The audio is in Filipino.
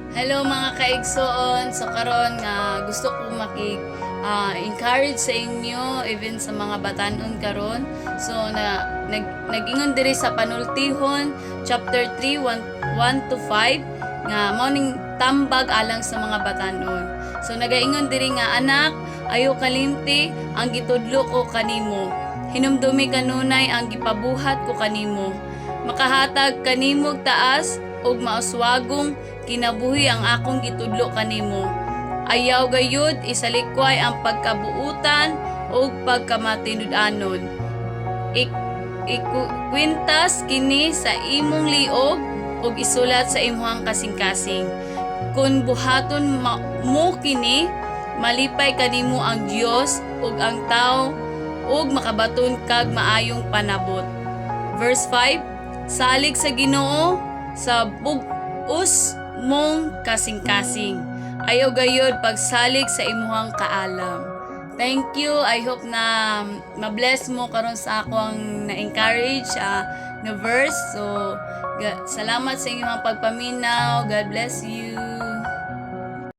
Hello mga kaigsoon. So karon nga gusto ko encourage sa inyo even sa mga batanon karon. So nagingon diri sa panultihon chapter 3 1 to 5 nga morning tambag alang sa mga batanon. So nagaingon diri nga anak, ayo kalimti ang gitudlo ko kanimo. Hinumdumi kanunay ang gipabuhat ko kanimo. Makahatag kanimog taas ug mauswagong kinabuhi ang akong gitudlo kanimo. Ayaw gayud isalikway ang pagkabuutan ug pagkamatinud-anon. Ikwintas kini sa imong liog ug isulat sa imong kasing-kasing. Kung buhaton mo kini, malipay kanimo ang Dios ug ang tao ug makabaton kag maayong panabot. Verse 5, salig sa Ginoo sa bug-os mong kasing-kasing. Ayaw gayud pagsalig sa imuhang kaalam. Thank you. I hope na ma-bless mo karon sa akong na-encourage na verse. So, salamat sa inyong pagpaminaw. God bless you.